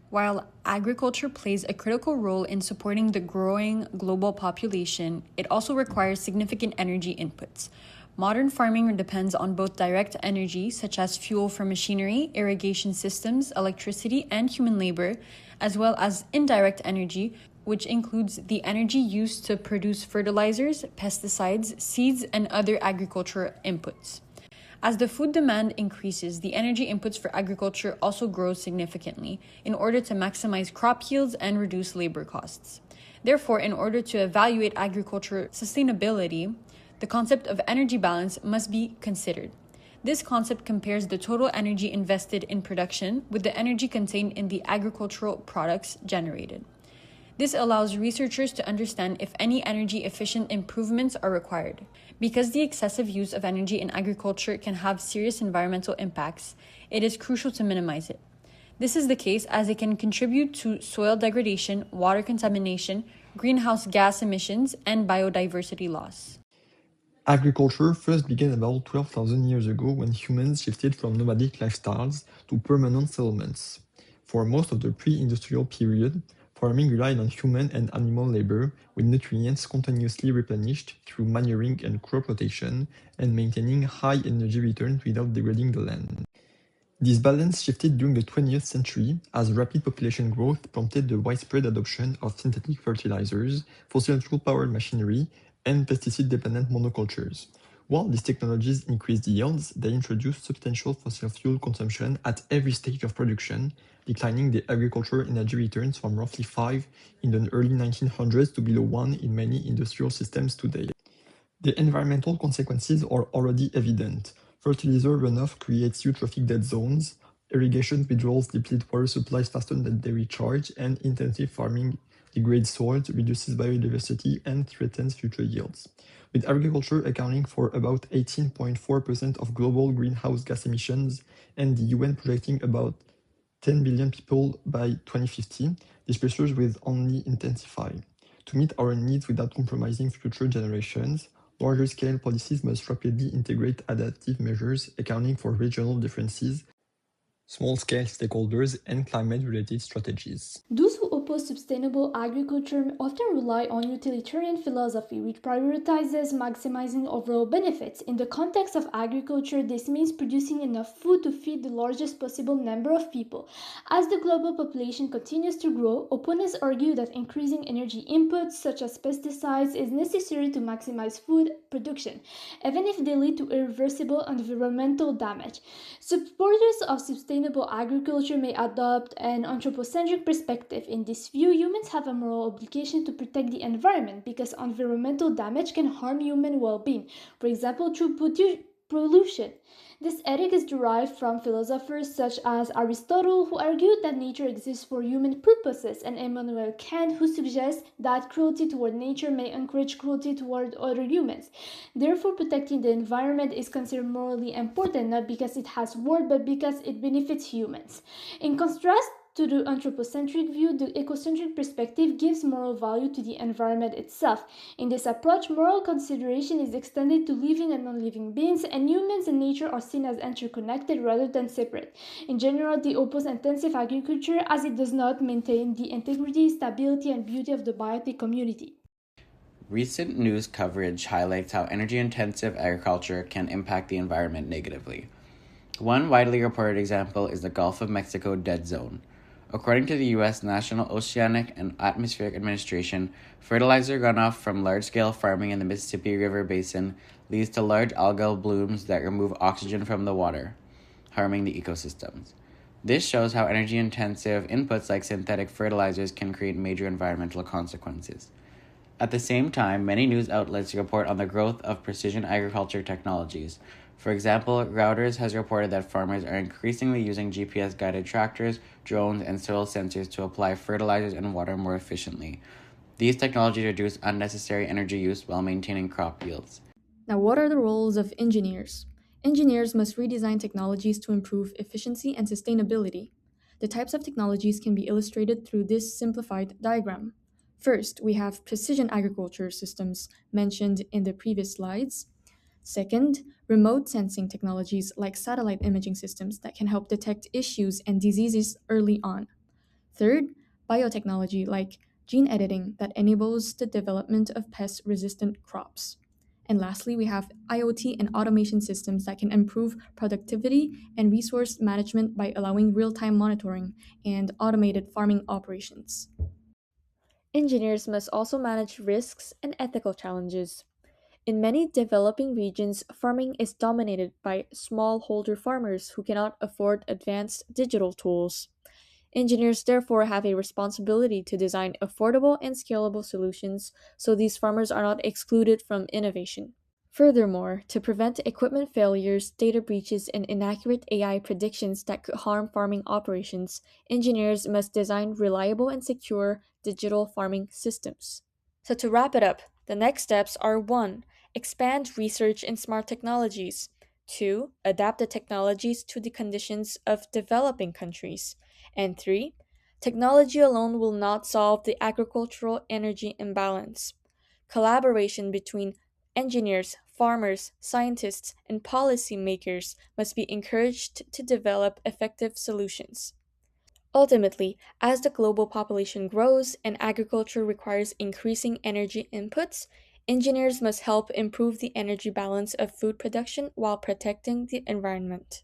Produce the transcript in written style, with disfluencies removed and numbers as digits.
While agriculture plays a critical role in supporting the growing global population, it also requires significant energy inputs. Modern farming depends on both direct energy, such as fuel for machinery, irrigation systems, electricity, and human labor, as well as indirect energy, which includes the energy used to produce fertilizers, pesticides, seeds, and other agricultural inputs. As the food demand increases, the energy inputs for agriculture also grow significantly in order to maximize crop yields and reduce labor costs. Therefore, in order to evaluate agriculture sustainability, the concept of energy balance must be considered. This concept compares the total energy invested in production with the energy contained in the agricultural products generated. This allows researchers to understand if any energy efficient improvements are required. Because the excessive use of energy in agriculture can have serious environmental impacts, it is crucial to minimize it. This is the case as it can contribute to soil degradation, water contamination, greenhouse gas emissions, and biodiversity loss. Agriculture first began about 12,000 years ago when humans shifted from nomadic lifestyles to permanent settlements. For most of the pre-industrial period, farming relied on human and animal labor, with nutrients continuously replenished through manuring and crop rotation, and maintaining high energy returns without degrading the land. This balance shifted during the 20th century as rapid population growth prompted the widespread adoption of synthetic fertilizers, fossil fuel-powered machinery, and pesticide-dependent monocultures. While these technologies increased yields, they introduced substantial fossil fuel consumption at every stage of production, declining the agricultural energy returns from roughly 5 in the early 1900s to below 1 in many industrial systems today. The environmental consequences are already evident. Fertilizer runoff creates eutrophic dead zones, irrigation withdrawals deplete water supplies faster than they recharge, and intensive farming degrades soils, reduces biodiversity, and threatens future yields. With agriculture accounting for about 18.4% of global greenhouse gas emissions and the UN projecting about 10 billion people by 2050, these pressures will only intensify. To meet our needs without compromising future generations, larger-scale policies must rapidly integrate adaptive measures accounting for regional differences, small-scale stakeholders, and climate-related strategies. Those who oppose sustainable agriculture often rely on utilitarian philosophy, which prioritizes maximizing overall benefits. In the context of agriculture, this means producing enough food to feed the largest possible number of people. As the global population continues to grow, opponents argue that increasing energy inputs, such as pesticides, is necessary to maximize food production, even if they lead to irreversible environmental damage. Supporters of sustainable agriculture may adopt an anthropocentric perspective. In this view, humans have a moral obligation to protect the environment because environmental damage can harm human well-being, for example, through pollution. This ethic is derived from philosophers such as Aristotle, who argued that nature exists for human purposes, and Immanuel Kant, who suggests that cruelty toward nature may encourage cruelty toward other humans. Therefore, protecting the environment is considered morally important, not because it has worth, but because it benefits humans. In contrast to the anthropocentric view, the ecocentric perspective gives moral value to the environment itself. In this approach, moral consideration is extended to living and non-living beings, and humans and nature are seen as interconnected rather than separate. In general, they oppose intensive agriculture as it does not maintain the integrity, stability, and beauty of the biotic community. Recent news coverage highlights how energy-intensive agriculture can impact the environment negatively. One widely reported example is the Gulf of Mexico dead zone. According to the U.S. National Oceanic and Atmospheric Administration, fertilizer runoff from large-scale farming in the Mississippi River Basin leads to large algal blooms that remove oxygen from the water, harming the ecosystems. This shows how energy-intensive inputs like synthetic fertilizers can create major environmental consequences. At the same time, many news outlets report on the growth of precision agriculture technologies. For example, Reuters has reported that farmers are increasingly using GPS-guided tractors, drones, and soil sensors to apply fertilizers and water more efficiently. These technologies reduce unnecessary energy use while maintaining crop yields. Now, what are the roles of engineers? Engineers must redesign technologies to improve efficiency and sustainability. The types of technologies can be illustrated through this simplified diagram. First, we have precision agriculture systems mentioned in the previous slides. Second, remote sensing technologies like satellite imaging systems that can help detect issues and diseases early on. Third, biotechnology like gene editing that enables the development of pest resistant crops. And lastly, we have IoT and automation systems that can improve productivity and resource management by allowing real time monitoring and automated farming operations. Engineers must also manage risks and ethical challenges. In many developing regions, farming is dominated by smallholder farmers who cannot afford advanced digital tools. Engineers therefore have a responsibility to design affordable and scalable solutions so these farmers are not excluded from innovation. Furthermore, to prevent equipment failures, data breaches, and inaccurate AI predictions that could harm farming operations, engineers must design reliable and secure digital farming systems. So, to wrap it up, the next steps are 1. Expand research in smart technologies. 2. Adapt the technologies to the conditions of developing countries. And 3. Technology alone will not solve the agricultural energy imbalance. Collaboration between engineers, farmers, scientists, and policymakers must be encouraged to develop effective solutions. Ultimately, as the global population grows and agriculture requires increasing energy inputs, engineers must help improve the energy balance of food production while protecting the environment.